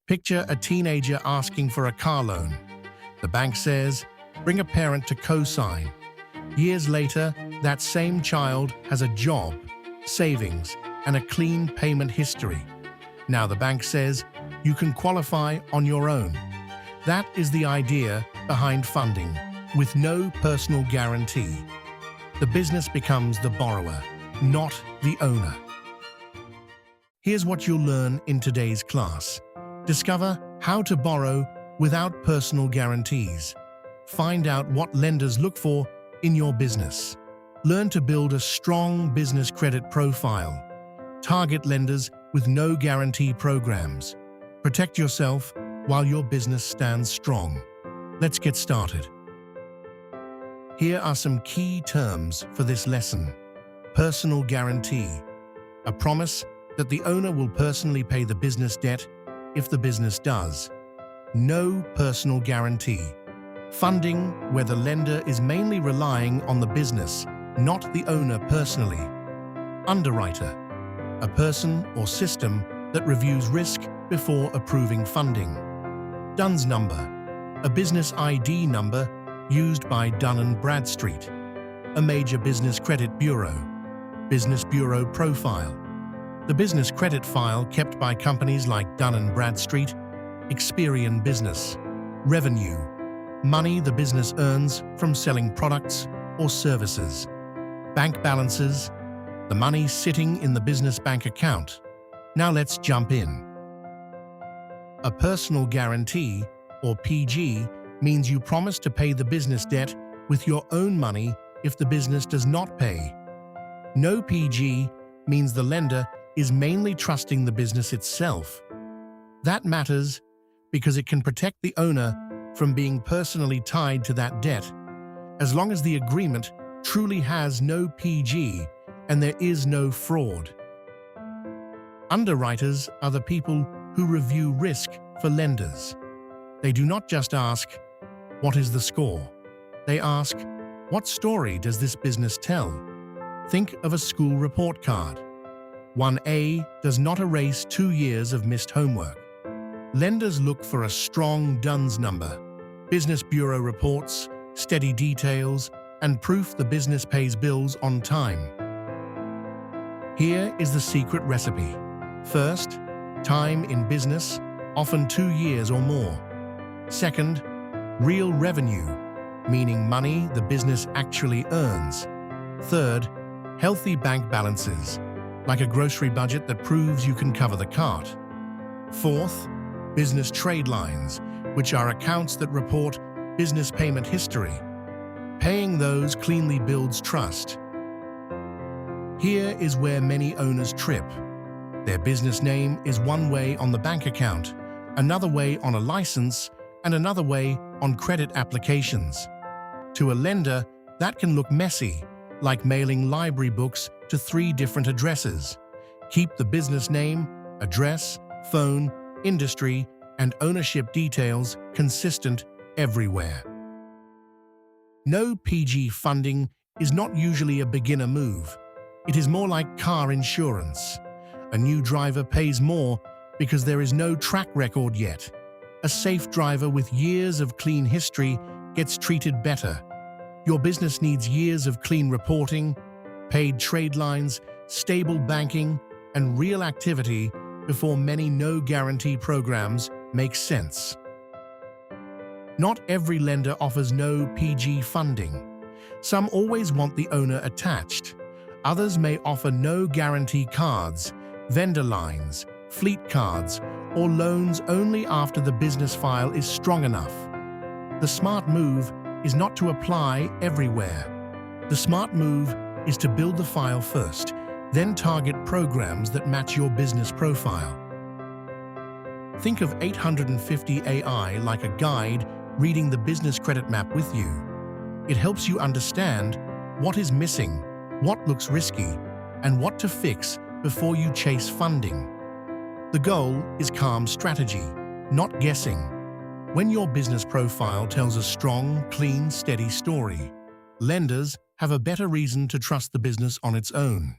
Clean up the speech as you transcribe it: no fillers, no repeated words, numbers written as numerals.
Picture a teenager asking for a car loan. The bank says, bring a parent to co-sign. Years later, that same child has a job, savings, and a clean payment history. Now the bank says, you can qualify on your own. That is the idea behind funding, with no personal guarantee. The business becomes the borrower, not the owner. Here's what you'll learn in today's class. Discover how to borrow without personal guarantees. Find out what lenders look for in your business. Learn to build a strong business credit profile. Target lenders with no guarantee programs. Protect yourself while your business stands strong. Let's get started. Here are some key terms for this lesson. Personal guarantee. A promise that the owner will personally pay the business debt if the business does. No personal guarantee. Funding where the lender is mainly relying on the business, not the owner personally. Underwriter. A person or system that reviews risk before approving funding. DUNS number. A business ID number used by Dun & Bradstreet. A major business credit bureau. Business bureau profile. The business credit file kept by companies like Dun & Bradstreet. Experian Business. Revenue. Money the business earns from selling products or services. Bank balances. The money sitting in the business bank account. Now let's jump in. A personal guarantee, or PG, means you promise to pay the business debt with your own money if the business does not pay. No PG means the lender is mainly trusting the business itself. That matters because it can protect the owner from being personally tied to that debt, as long as the agreement truly has no PG and there is no fraud. Underwriters are the people who review risk for lenders. They do not just ask, what is the score? They ask, what story does this business tell? Think of a school report card. 1A does not erase 2 years of missed homework. Lenders look for a strong DUNS number, business bureau reports, steady details, and proof the business pays bills on time. Here is the secret recipe. First, time in business, often 2 years or more. Second, real revenue, meaning money the business actually earns. Third, healthy bank balances, like a grocery budget that proves you can cover the cart. Fourth, business trade lines, which are accounts that report business payment history. Paying those cleanly builds trust. Here is where many owners trip. Their business name is one way on the bank account, another way on a license, and another way on credit applications. To a lender, that can look messy, like mailing library books to 3 different addresses. Keep the business name, address, phone, industry, and ownership details consistent everywhere. No PG funding is not usually a beginner move. It is more like car insurance. A new driver pays more because there is no track record yet. A safe driver with years of clean history gets treated better. Your business needs years of clean reporting, paid trade lines, stable banking, and real activity before many no-guarantee programs make sense. Not every lender offers no PG funding. Some always want the owner attached. Others may offer no guarantee cards, vendor lines, fleet cards, or loans only after the business file is strong enough. The smart move is not to apply everywhere. The smart move is to build the file first, then target programs that match your business profile. Think of 850 AI like a guide reading the business credit map with you. It helps you understand what is missing, what looks risky, and what to fix before you chase funding. The goal is calm strategy, not guessing. When your business profile tells a strong, clean, steady story, lenders have a better reason to trust the business on its own.